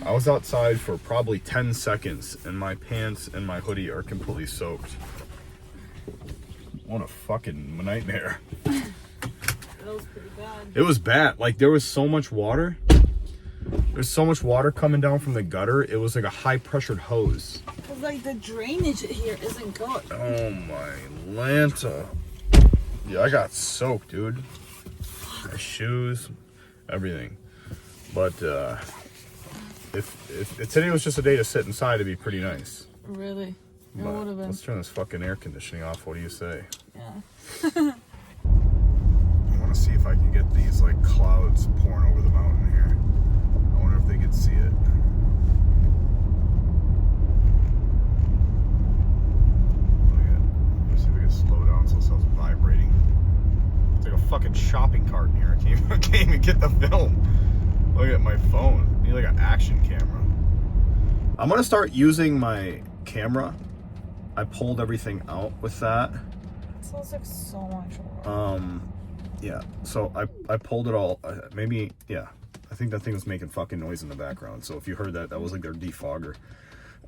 I was outside for probably 10 seconds and my pants and my hoodie are completely soaked. What a fucking nightmare. That was pretty bad. It was bad. Like, there was so much water. There's so much water coming down from the gutter. It was like a high-pressured hose. Cause like the drainage here isn't good. Oh my Lanta. Yeah, I got soaked, dude. My shoes, everything. But if today was just a day to sit inside, it'd be pretty nice. Really? It But would have been. let's turn this fucking air conditioning off. What do you say? Yeah. I want to see if I can get these like clouds pouring over the mountain here. I wonder if they could see it. Let's see if we can slow down so it starts vibrating. It's like a fucking shopping cart in here. I can't even get the film. Look at my phone. I need like an action camera. I'm gonna start using my camera. I pulled everything out with that. It smells like so much work. Yeah, so I pulled it all. Maybe, yeah. I think that thing was making fucking noise in the background. So if you heard that, that was like their defogger.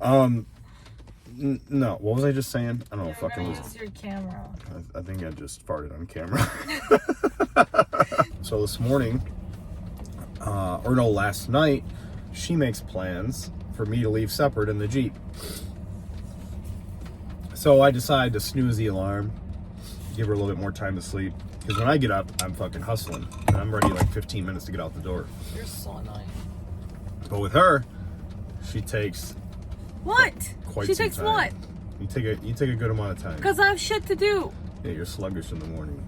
No, what was I just saying? I don't know. You're Fucking gonna use your camera. I think I just farted on camera. So this morning, or no, last night, she makes plans for me to leave separate in the Jeep. So I decided to snooze the alarm, give her a little bit more time to sleep. Because when I get up, I'm fucking hustling. And I'm ready like 15 minutes to get out the door. You're so annoying. But with her, she takes What? quite She some takes time. what? You take a good amount of time. Because I have shit to do. Yeah, you're sluggish in the morning.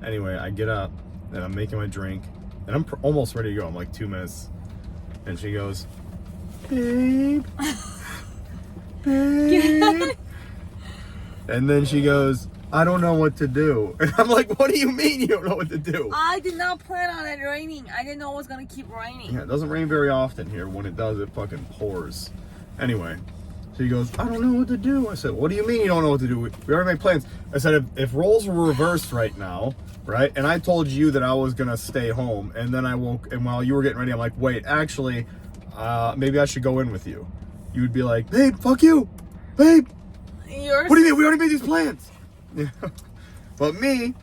Anyway, I get up and I'm making my drink. And I'm almost ready to go. I'm like 2 minutes. And she goes, babe. Babe. And then she goes, I don't know what to do. And I'm like, what do you mean you don't know what to do? I did not plan on it raining. I didn't know it was going to keep raining. Yeah, it doesn't rain very often here. When it does, it fucking pours. Anyway, she goes, I don't know what to do. I said, what do you mean you don't know what to do? We already made plans. I said, if roles were reversed right now, right? And I told you that I was going to stay home. And then I woke, and while you were getting ready, I'm like, wait, actually, maybe I should go in with you. You would be like, babe, fuck you. Babe. What do you mean? We already made these plans. Yeah. But me,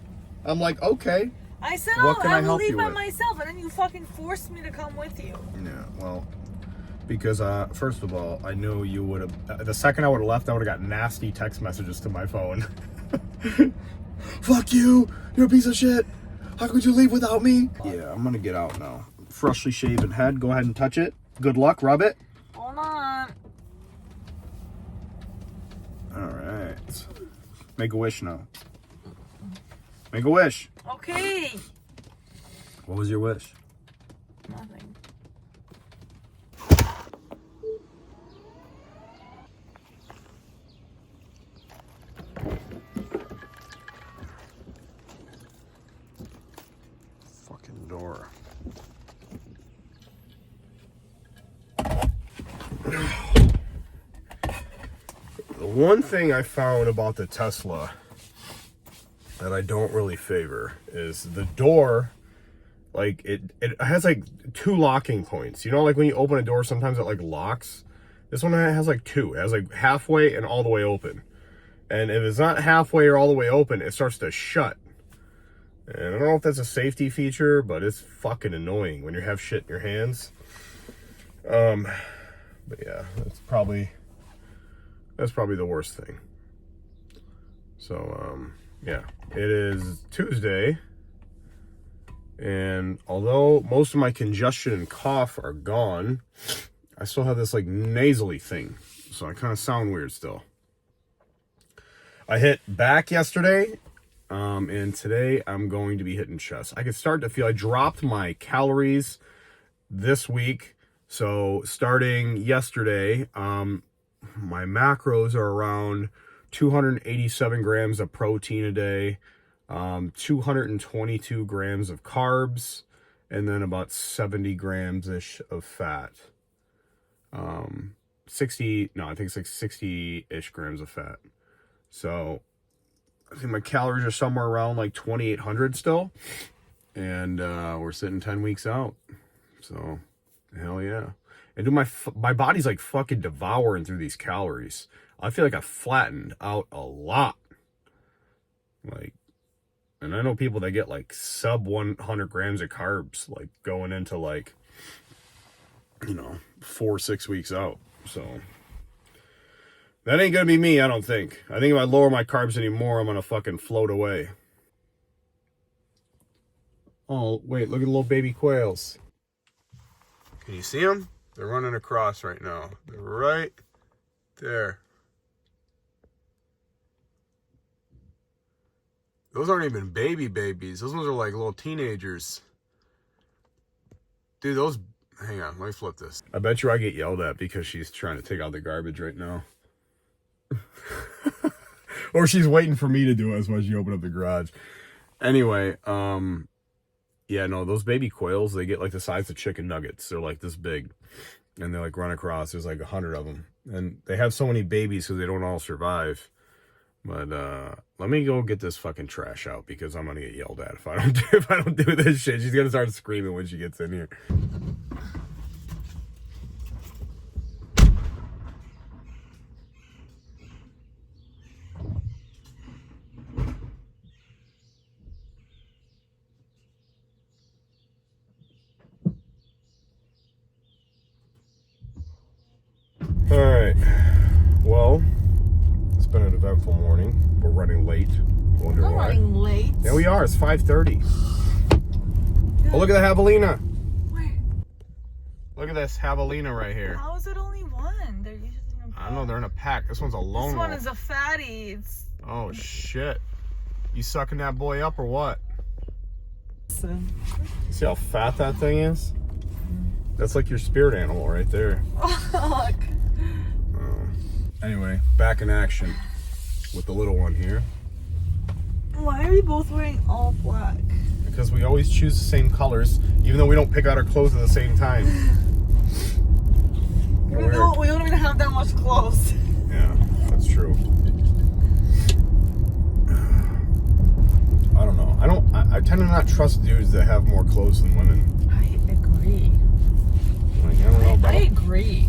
I'm like, okay. I said, What can I I will help leave you by with? myself. And then you fucking forced me to come with you. Yeah, well, because first of all, I knew you would have, the second I would have left, I would have got nasty text messages to my phone. Fuck you, you're a piece of shit. How could you leave without me? Yeah, I'm gonna get out now. Freshly shaven head, go ahead and touch it. Good luck, rub it. Hold on. All right. Make a wish now. Make a wish. Okay. What was your wish? Nothing. Fucking door. The one thing I found about the Tesla that I don't really favor is the door. Like it has like 2 locking points. You know, like when you open a door, sometimes it like locks. This one has like 2. It has like halfway and all the way open. And if it's not halfway or all the way open, it starts to shut. And I don't know if that's a safety feature, but it's fucking annoying when you have shit in your hands. But yeah, that's probably the worst thing. So, yeah, it is Tuesday. And although most of my congestion and cough are gone, I still have this like nasally thing. So I kind of sound weird still. I hit back yesterday. And today I'm going to be hitting chest. I can start to feel, I dropped my calories this week. So starting yesterday, my macros are around 287 grams of protein a day, 222 grams of carbs, and then about 70 grams-ish of fat. I think it's like 60-ish grams of fat. So I think my calories are somewhere around like 2,800 still. And we're sitting 10 weeks out. So, hell yeah. And dude, my body's like fucking devouring through these calories. I feel like I flattened out a lot. Like, and I know people that get like sub 100 grams of carbs, like going into like, 4-6 weeks out. So that ain't gonna be me, I don't think. I think if I lower my carbs anymore, I'm gonna fucking float away. Oh, wait, look at the little baby quails. Can you see them? They're running across right now. They're right there. Those aren't even babies. Those ones are like little teenagers. Dude, those... Hang on, let me flip this. I bet you I get yelled at because she's trying to take out the garbage right now. Or she's waiting for me to do it as she open up the garage. Anyway, yeah, no, those baby quails, they get like the size of chicken nuggets. They're like this big. And they like run across. There's like 100 of them. And they have so many babies because they don't all survive. But let me go get this fucking trash out because I'm gonna get yelled at if I don't do this shit. She's gonna start screaming when she gets in here. All right. Well, it's been an eventful morning. We're running late. Wonder We're why. running late. Yeah, we are. It's 5:30. Oh, look at the javelina. Where? Look at this javelina right here. How is it only one? They're usually in a pack. I don't know. They're in a pack. This one's a lone This one wolf. is a fatty. It's... Oh, shit. You sucking that boy up or what? See how fat that thing is? That's like your spirit animal right there. Oh, look. Anyway, back in action with the little one here. Why are we both wearing all black? Because we always choose the same colors, even though we don't pick out our clothes at the same time. We don't even have that much clothes. Yeah, that's true. I don't know. I tend to not trust dudes that have more clothes than women. I agree. Like, I don't know about I agree.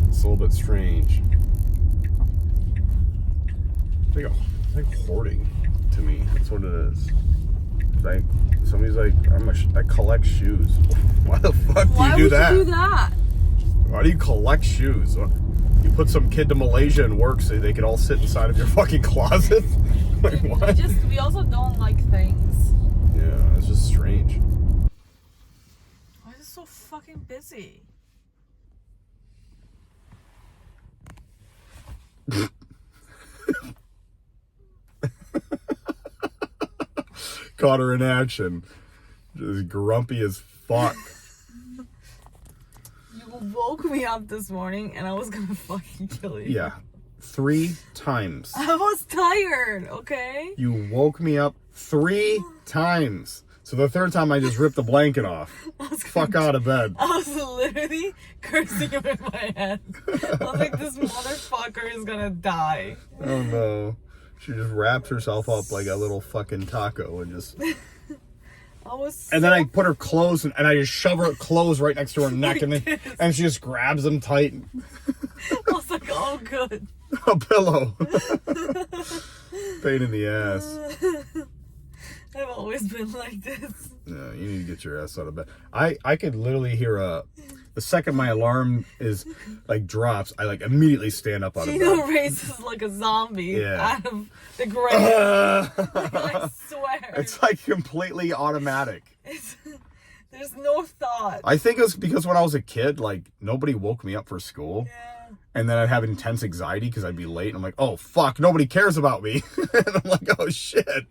It's a little bit strange. It's like hoarding to me. That's what it is. Like somebody's like, I collect shoes. Why the fuck do Why you do would that? you do that? Why do you collect shoes? You put some kid to Malaysia and work so they could all sit inside of your fucking closet? Like what? We also don't like things. Yeah, it's just strange. Why is it so fucking busy? Caught her in action. Just grumpy as fuck. You woke me up this morning and I was gonna fucking kill you. Yeah. 3 times. I was tired, okay? You woke me up 3 times. So the third time I just ripped the blanket off. Fuck out of bed. I was literally cursing him in my head. I was like, this motherfucker is gonna die. Oh no. She just wraps herself up like a little fucking taco and just... And then I put her clothes and I just shove her clothes right next to her neck and she just grabs them tight. I was like, oh good. A pillow. Pain in the ass. I've always been like this. Yeah, you need to get your ass out of bed. I could literally hear the second my alarm is like drops, I like immediately stand up out of Gino bed. races like a zombie out of the grave. I swear. It's like completely automatic. There's no thought. I think it was because when I was a kid, like nobody woke me up for school. Yeah. And then I'd have intense anxiety because I'd be late and I'm like, oh fuck, nobody cares about me. And I'm like, oh shit.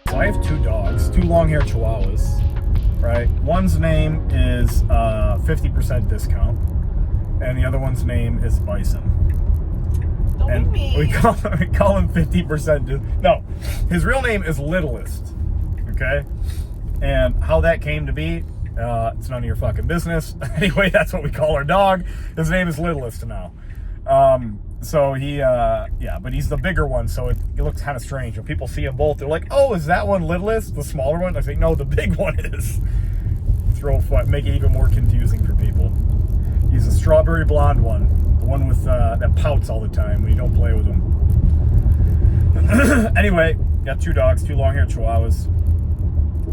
So I have 2 dogs, 2 long-haired Chihuahuas, right? One's name is 50% discount, and the other one's name is Bison. Don't And be mean. we call him 50%. No, his real name is Littlest. Okay, and how that came to be, it's none of your fucking business. Anyway, that's what we call our dog. His name is Littlest now. So he, yeah, but he's the bigger one, so it looks kind of strange when people see them both. They're like, "Oh, is that one Littlest, the smaller one?" I say, "No, the big one is." Make it even more confusing for people. He's a strawberry blonde one, the one with that pouts all the time when you don't play with him. Anyway, got 2 dogs, 2 long-haired Chihuahuas.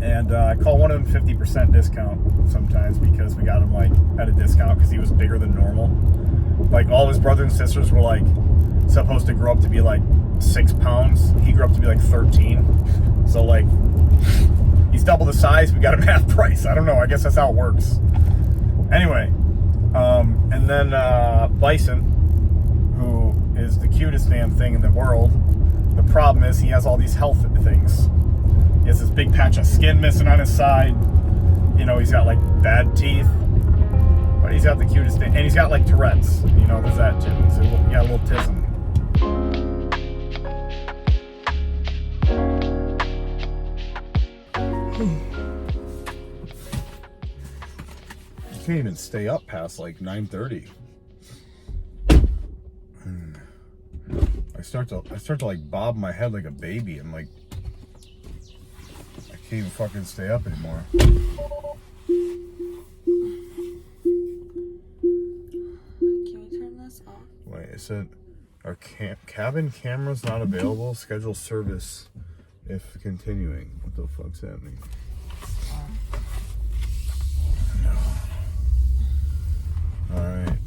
And I call one of them 50% discount sometimes because we got him like at a discount because he was bigger than normal. Like all his brothers and sisters were like supposed to grow up to be like 6 pounds. He grew up to be like 13. So like he's double the size. We got him half price. I don't know. I guess that's how it works. Anyway, and then Bison, who is the cutest damn thing in the world. The problem is he has all these health things. He has this big patch of skin missing on his side. You know, he's got like bad teeth. But he's got the cutest thing. And he's got like Tourette's. You know, there's that too. So he got a little tism. You can't even stay up past like 9:30. I start to like bob my head like a baby and like I can't even fucking stay up anymore. Can we turn this off? Wait, it said our cabin camera's not available. Schedule service if continuing. What the fuck's happening? Alright,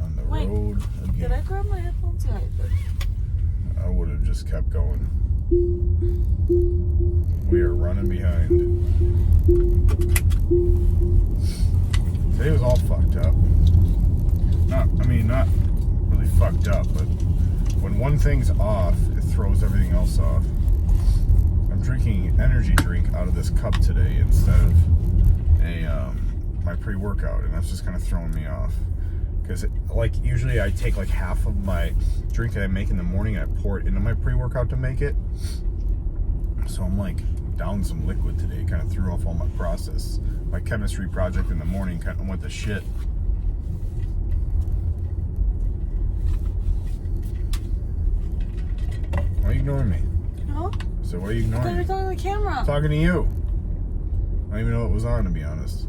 on the road again. Did I grab my headphones? Yeah, I did. I would have just kept going. We are running behind. Today was all fucked up. Not really fucked up, but when one thing's off, it throws everything else off. I'm drinking energy drink out of this cup today instead of my pre-workout, and that's just kind of throwing me off. Because like usually I take like half of my drink that I make in the morning and I pour it into my pre-workout to make it. So I'm like down some liquid today, kind of threw off all my process. My chemistry project in the morning kind of went to shit. Why are you ignoring me? No? So why are you ignoring You're me? talking to the camera. I'm talking to you. I don't even know what was on, to be honest.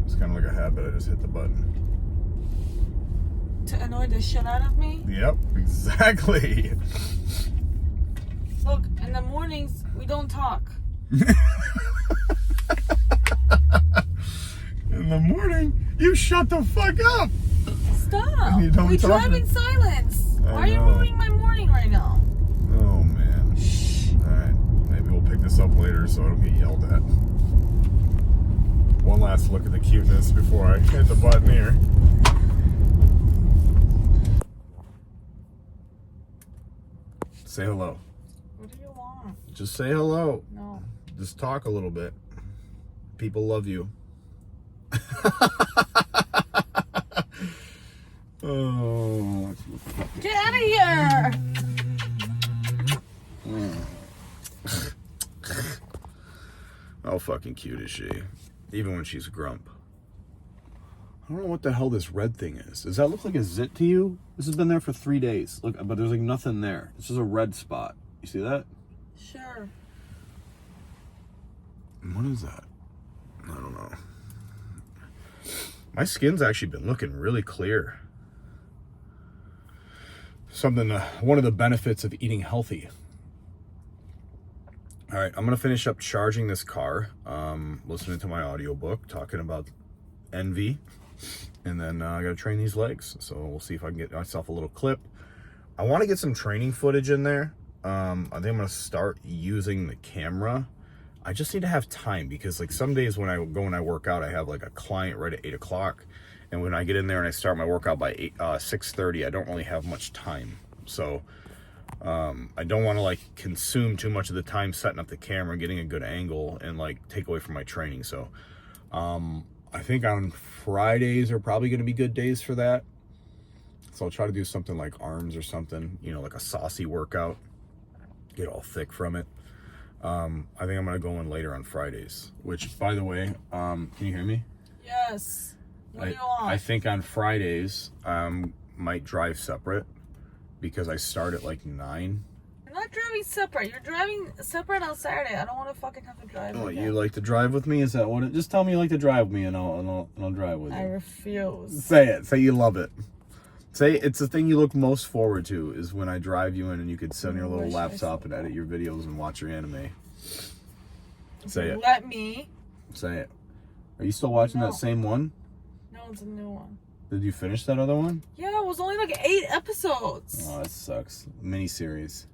It's kind of like a habit. I just hit the button. To annoy the shit out of me? Yep, exactly. Look, in the mornings, we don't talk. In the morning, you shut the fuck up. Stop. You don't We talk drive to- in silence. I Why are you know. ruining my morning right now? Oh man. Alright, maybe we'll pick this up later so I don't get yelled at. One last look at the cuteness before I hit the button here. Say hello. What do you want? Just say hello. No. Just talk a little bit. People love you. Oh. Get out of here! How fucking cute is she? Even when she's grump. I don't know what the hell this red thing is. Does that look like a zit to you? This has been there for 3 days. Look, but there's like nothing there. It's just a red spot. You see that? Sure. What is that? I don't know. My skin's actually been looking really clear. One of the benefits of eating healthy. All right, I'm gonna finish up charging this car, listening to my audiobook, talking about envy, and then I gotta train these legs. So we'll see if I can get myself a little clip. I want to get some training footage in there. I think I'm gonna start using the camera. I just need to have time because like some days when I go and I work out, I have like a client right at 8 o'clock. And when I get in there and I start my workout by 6:30, I don't really have much time. So I don't want to like consume too much of the time setting up the camera, getting a good angle, and like take away from my training. So I think on Fridays are probably going to be good days for that. So I'll try to do something like arms or something, you know, like a saucy workout, get all thick from it. I think I'm going to go in later on Fridays, which, by the way, can you hear me? Yes. What do you want? I think on Fridays, might drive separate because I start at like 9. You're not driving separate. You're driving separate on Saturday. I don't want to fucking have to drive. Oh, again. you like to drive with me? Is that what it? Just tell me you like to drive with me, and I'll drive with you. I refuse. Say it. Say you love it. Say it's the thing you look most forward to is when I drive you in and you could sit on your little laptop and edit your videos and watch your anime. Say it. Let me. Say it. Are you still watching that same one? No, it's a new one. Did you finish that other one? Yeah, it was only like 8 episodes. Oh, that sucks. Miniseries.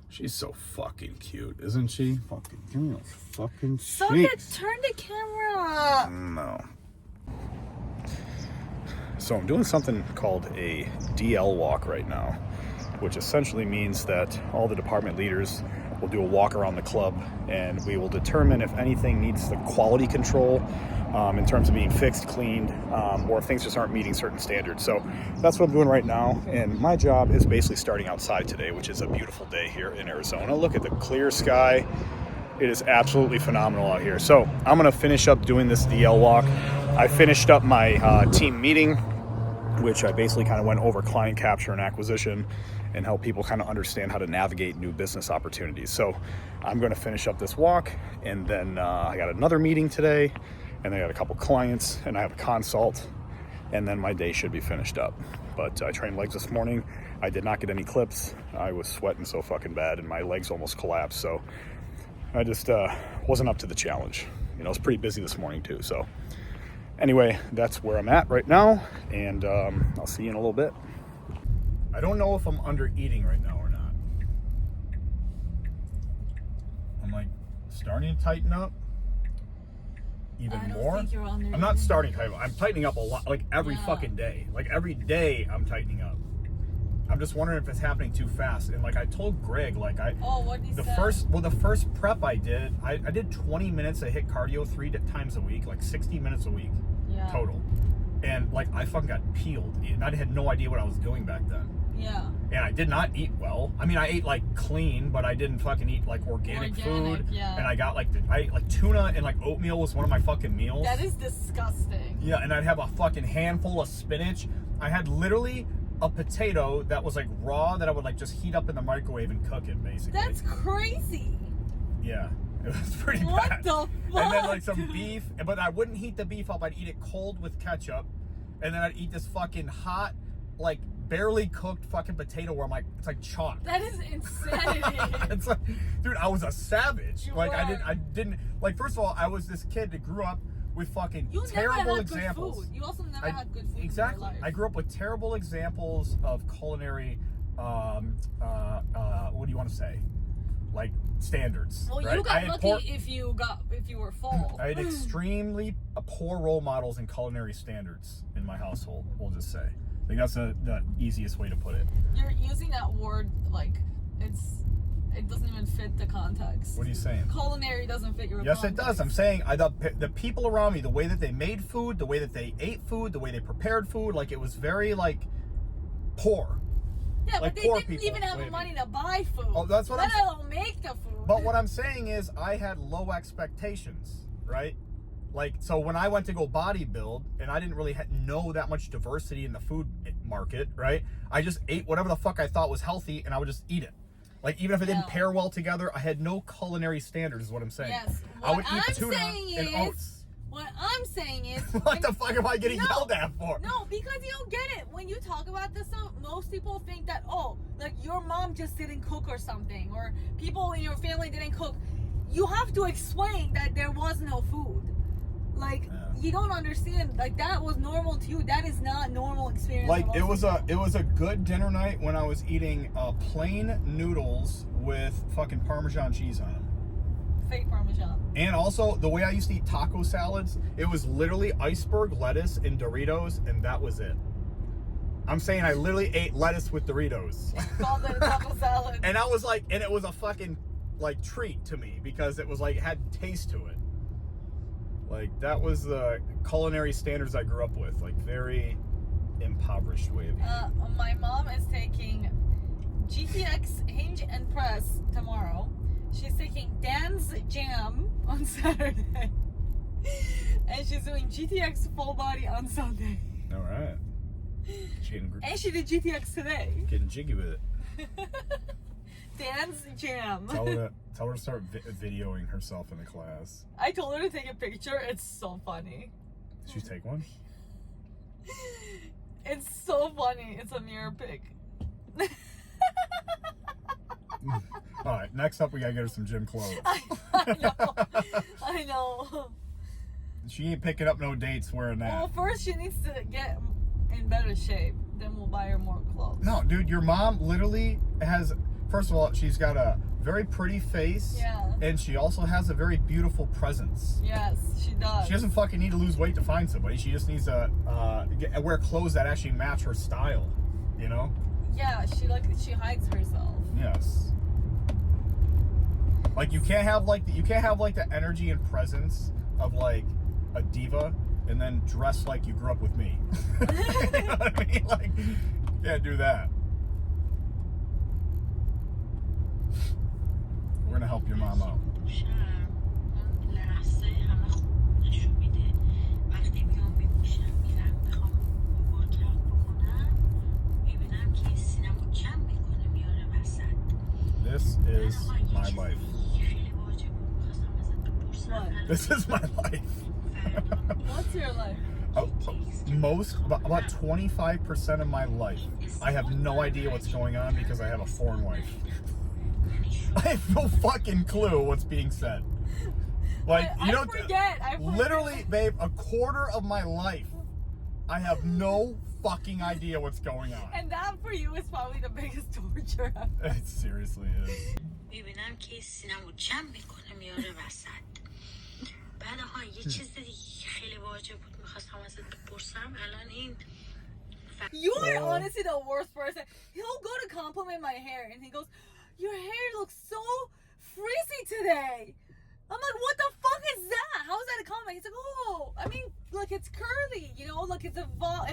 She's so fucking cute, isn't she? Fucking give me those fucking Suck cheeks. it. Turn the camera up. No. So I'm doing something called a DL walk right now, which essentially means that all the department leaders will do a walk around the club, and we will determine if anything needs the quality control in terms of being fixed, cleaned, or if things just aren't meeting certain standards. So that's what I'm doing right now, and my job is basically starting outside today, which is a beautiful day here in Arizona. Look at the clear sky. It is absolutely phenomenal out here. So I'm gonna finish up doing this DL walk. I finished up my team meeting, which I basically kind of went over client capture and acquisition and help people kind of understand how to navigate new business opportunities. So I'm going to finish up this walk, and then I got another meeting today, and I got a couple clients, and I have a consult, and then my day should be finished up. But I trained legs this morning. I did not get any clips. I was sweating so fucking bad, and my legs almost collapsed. So I just wasn't up to the challenge. You know, I was pretty busy this morning too. So anyway, that's where I'm at right now, and I'll see you in a little bit. I don't know if I'm under eating right now or not. I'm like starting to tighten up even more. Think you're under I'm not starting to tighten up. I'm tightening up a lot, like every fucking day. Like every day I'm tightening up. I'm just wondering if it's happening too fast. And like I told Greg, like what did he say? the first prep I did 20 minutes of HIIT cardio 3 times a week, like 60 minutes a week total. And like I fucking got peeled. And I had no idea what I was doing back then. Yeah. And I did not eat well. I mean, I ate like clean, but I didn't fucking eat like organic food. Yeah. And I got like I ate like tuna and like oatmeal was one of my fucking meals. That is disgusting. Yeah, and I'd have a fucking handful of spinach. I had literally a potato that was like raw that I would like just heat up in the microwave and cook it, basically. That's crazy. Yeah, it was pretty What bad. the fuck? And then like some beef, but I wouldn't heat the beef up. I'd eat it cold with ketchup, and then I'd eat this fucking hot, like barely cooked fucking potato where I'm like, it's like chalk. That is insanity. It's like, dude, I was a savage. You like were. I didn't like. First of all, I was this kid that grew up with fucking terrible never had examples. Good food. You also never had good food. Exactly. In your life. I grew up with terrible examples of culinary, what do you want to say? Like standards. Well, right? you got lucky if you were full. I had extremely poor role models in culinary standards in my household. We'll just say. I think that's the easiest way to put it. You're using that word like it doesn't even fit the context. What are you saying? Culinary doesn't fit your Yes, context. it does. I'm saying the people around me, the way that they made food, the way that they ate food, the way they prepared food, like it was very like poor. Yeah, like but they poor didn't people. even have the money to buy food. Oh, that's what Let I'm alone make the food. But what I'm saying is I had low expectations, right? Like, so when I went to go bodybuild and I didn't really know that much diversity in the food market, right? I just ate whatever the fuck I thought was healthy and I would just eat it. Like, even if it didn't pair well together, I had no culinary standards is what I'm saying. Yes. I would eat tuna and oats. What I'm saying is... What the fuck am I getting yelled at for? No, because you don't get it. When you talk about this stuff, most people think that, oh, like your mom just didn't cook or something, or people in your family didn't cook. You have to explain that there was no food. Like, you don't understand. Like, that was normal to you. That is not normal experience. Like, it was a good dinner night when I was eating plain noodles with fucking Parmesan cheese on them. Fake Parmesan. And also, the way I used to eat taco salads, it was literally iceberg lettuce and Doritos, and that was it. I'm saying I literally ate lettuce with Doritos. Called it a taco salad. And I was like, and it was a fucking like treat to me because it was like, it had taste to it. Like that was the culinary standards I grew up with. Like very impoverished way of eating. My mom is taking GTX hinge and press tomorrow. She's taking Dan's Jam on Saturday. And she's doing GTX full body on Sunday. All right. And she did GTX today. Getting jiggy with it. Dan's Jam. Tell her to start videoing herself in the class. I told her to take a picture. It's so funny. Did you take one? It's so funny. It's a mirror pic. All right, next up we gotta get her some gym clothes. I know. She ain't picking up no dates wearing that. Well, first she needs to get in better shape. Then we'll buy her more clothes. No, dude, your mom literally has. First of all, she's got a very pretty face. Yeah. And she also has a very beautiful presence. Yes, she does. She doesn't fucking need to lose weight to find somebody. She just needs to wear clothes that actually match her style. You know? Yeah, she hides herself. Yes. Like you can't have like the energy and presence of like a diva and then dress like you grew up with me. You know what I mean? Like you can't do that. We're gonna help your mom out. This is my life. What? This is my life. What's your life? About 25% of my life, I have no idea what's going on because I have a foreign wife. I have no fucking clue what's being said. Like I forget. Literally, babe, a quarter of my life, I have no fucking idea what's going on. And that for you is probably the biggest torture ever. It seriously is. میبینم که سینمو جمع میکنه میاره وسط بعد یه چیز دیگه خیلی واجب بود میخواستم ازت بپرسم الان این You are honestly the worst person. He'll go to compliment my hair and he goes, your hair looks so frizzy today. I'm like, what the fuck is that? How is that a compliment? He's like, oh, I mean, like it's curly, you know, like it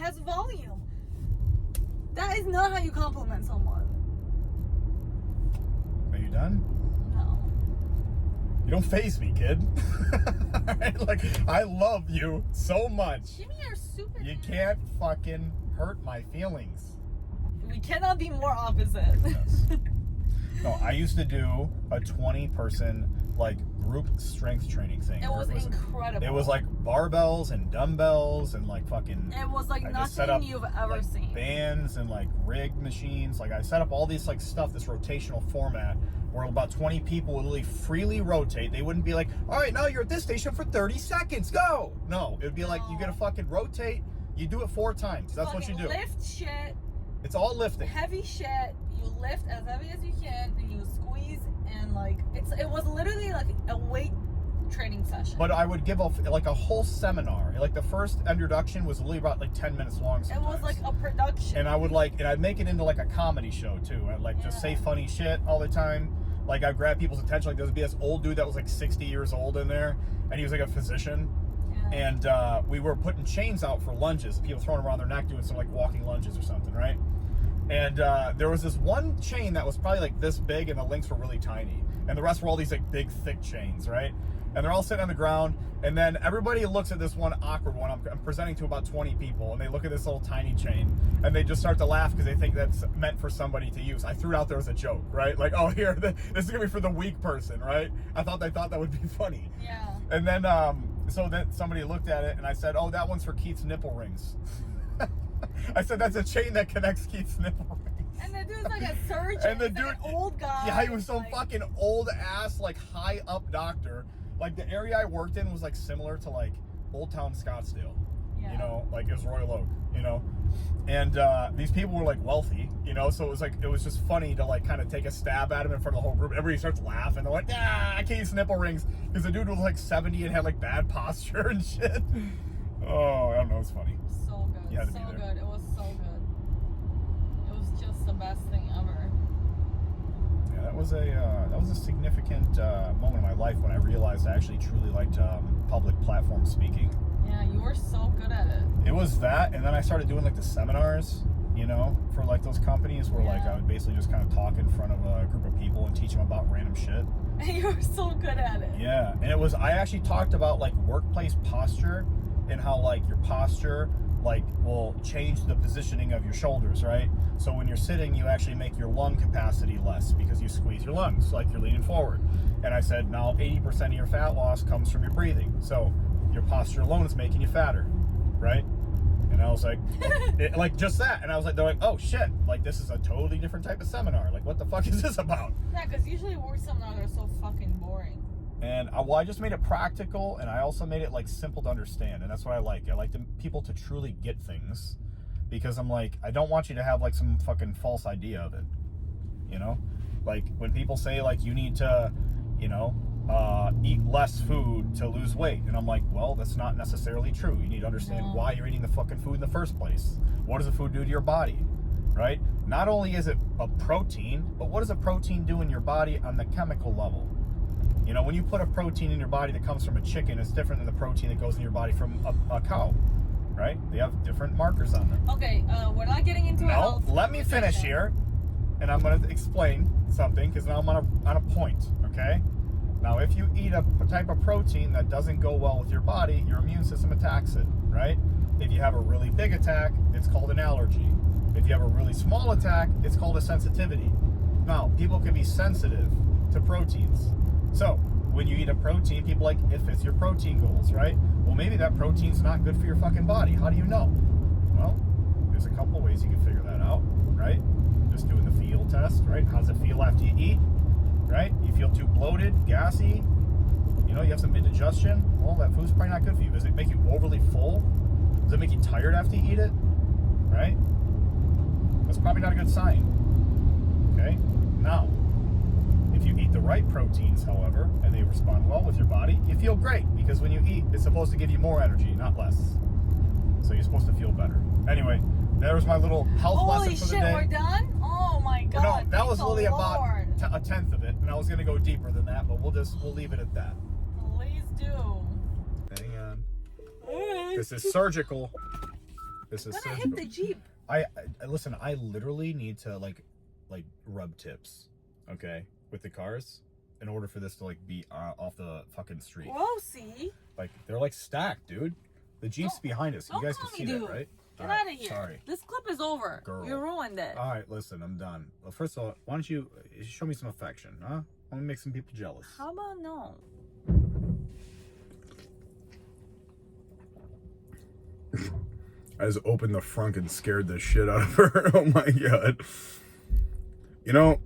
has volume. That is not how you compliment someone. Are you done? No. You don't faze me, kid. Alright? Like, I love you so much. Jimmy, you're super. You can't fucking hurt my feelings. We cannot be more opposite. Yes. No, I used to do a 20-person like group strength training thing. It was incredible. It was like barbells and dumbbells and like fucking. It was like nothing you've ever like seen. Bands and like rig machines. Like I set up all these like stuff, this rotational format where about 20 people would really freely rotate. They wouldn't be like, all right, now you're at this station for 30 seconds, go. No, it would be like you get to fucking rotate. You do it 4 times. That's what you do. Lift shit. It's all lifting. Heavy shit. You lift as heavy as you can, and you squeeze, and like it was literally like a weight training session. But I would give a whole seminar. Like the first introduction was literally about like 10 minutes long. Sometimes. It was like a production. And I'd make it into like a comedy show too. I'd like just say funny shit all the time. Like I'd grab people's attention. Like there would be this old dude that was like 60 years old in there, and he was like a physician. Yeah. And we were putting chains out for lunges. People throwing around their neck doing some like walking lunges or something, right? And there was this one chain that was probably like this big, and the links were really tiny, and the rest were all these like big, thick chains, right? And they're all sitting on the ground, and then everybody looks at this one awkward one. I'm presenting to about 20 people, and they look at this little tiny chain, and they just start to laugh because they think that's meant for somebody to use. I threw it out there as a joke, right? Like, oh, here, this is gonna be for the weak person, right? They thought that would be funny. Yeah. And then, so then somebody looked at it, and I said, oh, that one's for Keith's nipple rings. I said that's a chain that connects Keith's nipple rings. And the dude's like a surgeon. And the He's dude, like an old guy. Yeah, he was some fucking old ass, like high up doctor. Like the area I worked in was like similar to like Old Town Scottsdale. Yeah. You know, like it was Royal Oak, you know. And these people were like wealthy, you know, so it was just funny to like kind of take a stab at him in front of the whole group. Everybody starts laughing. They're like, I can't use nipple rings. Because the dude was like 70 and had like bad posture and shit. Oh, I don't know, it's funny. So good. You had to so be there. good. It was so good. best thing ever. Yeah, that was a significant moment in my life when I realized I actually truly liked public platform speaking. Yeah, you were so good at it. It was that, and then I started doing like the seminars, you know, for like those companies where like I would basically just kind of talk in front of a group of people and teach them about random shit. You were so good at it. Yeah, and I actually talked about like workplace posture and how like your posture like will change the positioning of your shoulders, right? So when you're sitting, you actually make your lung capacity less because you squeeze your lungs like you're leaning forward. And I said now 80% of your fat loss comes from your breathing. So your posture alone is making you fatter, right? And I was like, like just that. And I was like, they're like, oh shit, like this is a totally different type of seminar. Like what the fuck is this about? Yeah, because usually work seminars are so fucking boring. And I just made it practical, and I also made it like simple to understand, and that's what I like. I like people to truly get things, because I'm like, I don't want you to have like some fucking false idea of it, you know? Like when people say like you need to, you know, eat less food to lose weight, and I'm like, well, that's not necessarily true. You need to understand why you're eating the fucking food in the first place. What does the food do to your body, right? Not only is it a protein, but what does a protein do in your body on the chemical level? You know, when you put a protein in your body that comes from a chicken, it's different than the protein that goes in your body from a cow, right? They have different markers on them. Okay, we're not getting into No, let me finish here, and I'm going to explain something, because now I'm on a point, okay? Now, if you eat a type of protein that doesn't go well with your body, your immune system attacks it, right? If you have a really big attack, it's called an allergy. If you have a really small attack, it's called a sensitivity. Now, people can be sensitive to proteins. So, when you eat a protein, people like, it fits your protein goals, right? Well, maybe that protein's not good for your fucking body. How do you know? Well, there's a couple ways you can figure that out, right? Just doing the feel test, right? How does it feel after you eat, right? You feel too bloated, gassy, you know, you have some indigestion. Well, that food's probably not good for you. Does it make you overly full? Does it make you tired after you eat it, right? That's probably not a good sign, okay? Now, if you eat the right proteins, however, and they respond well with your body, you feel great, because when you eat, it's supposed to give you more energy, not less. So you're supposed to feel better. Anyway, there was my little health lesson for the day. Holy shit, we're done? Oh my god. No, that was really about Lord. a tenth of it, and I was going to go deeper than that, but we'll leave it at that. Please do. Hang on. This is surgical. This is I'm gonna surgical. hit the Jeep. I listen, I literally need to like rub tips, okay, with the cars in order for this to like be off the fucking street. Whoa, see? Like they're like stacked, dude. The Jeep's behind us. You guys can see that, right? Get out of here. Sorry. This clip is over. Girl. You ruined it. All right, listen, I'm done. Well, first of all, why don't you show me some affection, huh? I want to make some people jealous. How about no? I just opened the frunk and scared the shit out of her. Oh my god. You know,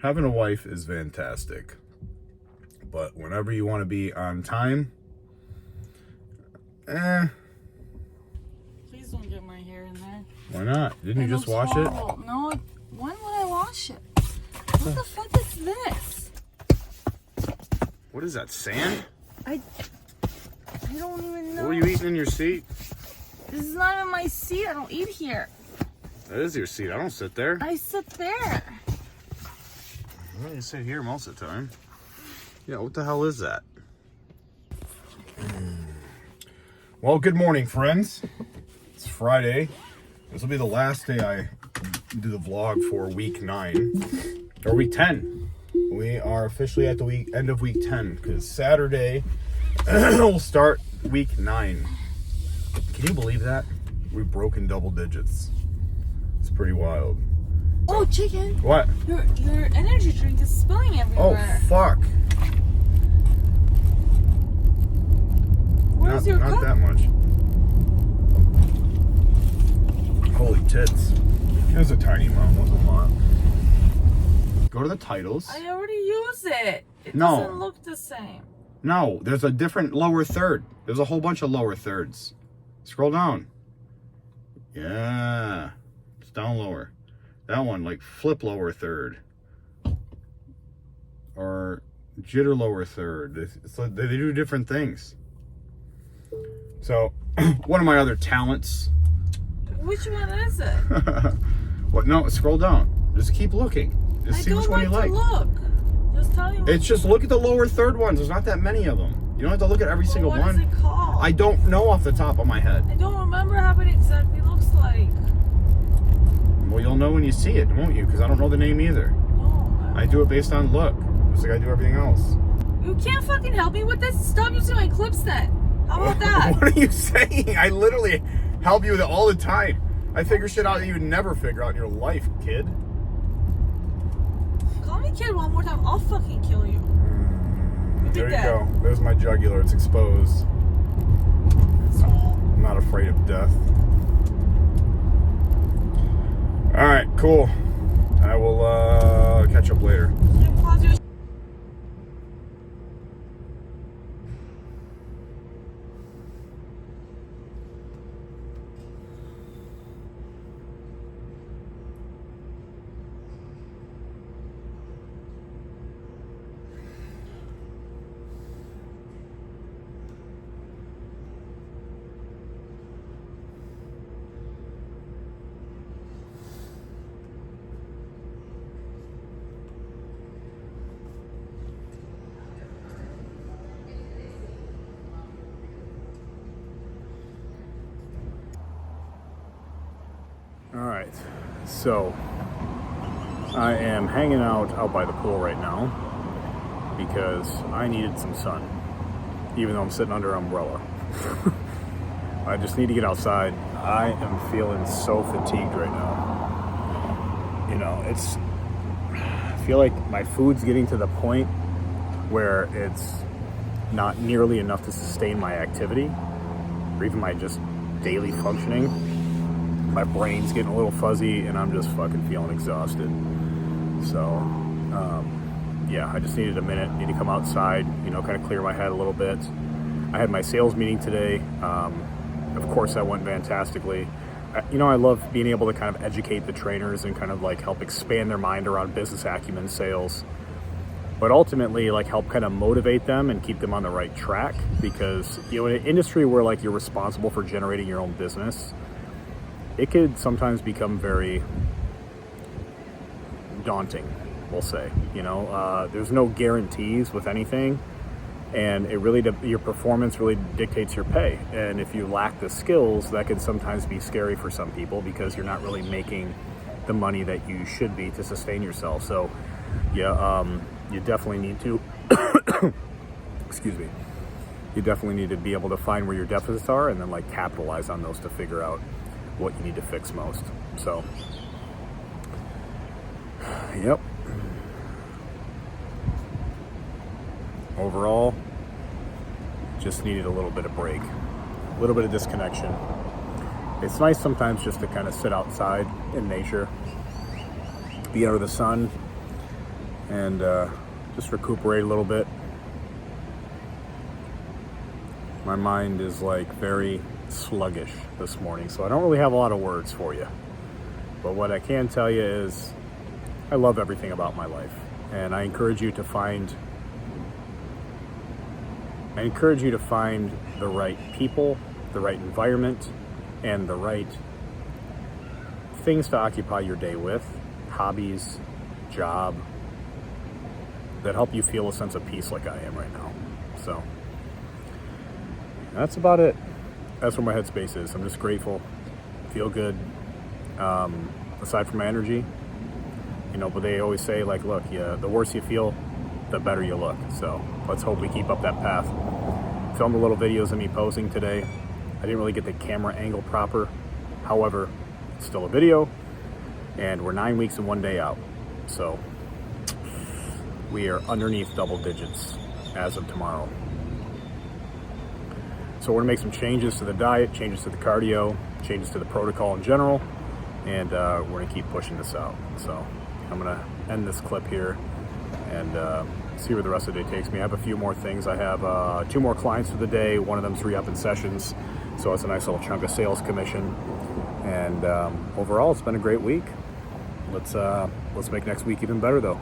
having a wife is fantastic. But whenever you want to be on time, Please don't get my hair in there. why not? Didn't you just wash it? No, when would I wash it? What the fuck is this? What is that, sand? I don't even know. What are you eating in your seat? This is not even my seat. I don't eat here. That is your seat. I don't sit there. I sit there. Well, you sit here most of the time. Yeah, what the hell is that? Well, good morning, friends. It's Friday. This will be the last day I do the vlog for week 9. Or week 10. We are officially at the end of week 10, because Saturday we'll start week 9. Can you believe that? We've broken double digits. It's pretty wild. Oh, chicken. What? Your energy drink is spilling everywhere. Oh, fuck. Where's your Not cup? that much. Holy tits. There's a tiny amount, wasn't a lot. Go to the titles. I already used it. It No. doesn't look the same. No, there's a different lower third. There's a whole bunch of lower thirds. Scroll down. Yeah. It's down lower. That one, like flip lower third. Or jitter lower third. So they do different things. So, one of my other talents. Which one is it? What? No, scroll down. Just keep looking. Just see which one you like. Look. Just tell me. It's just look at the lower third ones. There's not that many of them. You don't have to look at every single one. What is it called? I don't know off the top of my head. I don't remember how it exactly looks like. Well, you'll know when you see it, won't you? Because I don't know the name either. No. I do it based on look, just like I do everything else. You can't fucking help me with this. Stop using my clips then. How about that? What are you saying? I literally help you with it all the time. I figure shit out that you would never figure out in your life, kid. Call me kid one more time. I'll fucking kill you. There you go. There's my jugular. It's exposed. I'm not afraid of death. All right, cool. I will catch up later. All right, so I am hanging out by the pool right now because I needed some sun, even though I'm sitting under an umbrella. I just need to get outside. I am feeling so fatigued right now. You know, I feel like my food's getting to the point where it's not nearly enough to sustain my activity or even my just daily functioning. My brain's getting a little fuzzy and I'm just fucking feeling exhausted. So, yeah, I just needed a minute. Need to come outside, you know, kind of clear my head a little bit. I had my sales meeting today. Of course, that went fantastically. You know, I love being able to kind of educate the trainers and kind of like help expand their mind around business acumen sales. But ultimately, like, help kind of motivate them and keep them on the right track, because, you know, in an industry where like you're responsible for generating your own business, it could sometimes become very daunting, we'll say. You know, there's no guarantees with anything, and it really, your performance really dictates your pay. And if you lack the skills, that can sometimes be scary for some people because you're not really making the money that you should be to sustain yourself. So, yeah, you definitely need to, excuse me, you definitely need to be able to find where your deficits are and then like capitalize on those to figure out what you need to fix most. So, yep. Overall, just needed a little bit of break, a little bit of disconnection. It's nice sometimes just to kind of sit outside in nature, be under the sun, and just recuperate a little bit. My mind is like very sluggish this morning, so I don't really have a lot of words for you. But what I can tell you is I love everything about my life, and I encourage you to find the right people, the right environment, and the right things to occupy your day with, hobbies, job, that help you feel a sense of peace like I am right now. So that's about it. That's where my headspace is. I'm just grateful, feel good. Aside from my energy, you know, but they always say, like, look, yeah, the worse you feel, the better you look. So let's hope we keep up that path. Filmed a little videos of me posing today. I didn't really get the camera angle proper. However, it's still a video, and we're 9 weeks and 1 day out. So we are underneath double digits as of tomorrow. So we're gonna make some changes to the diet, changes to the cardio, changes to the protocol in general, and we're gonna keep pushing this out. So I'm gonna end this clip here and see where the rest of the day takes me. I have a few more things. I have 2 more clients for the day. One of them's re-upping sessions, so it's a nice little chunk of sales commission. And overall, it's been a great week. Let's make next week even better though.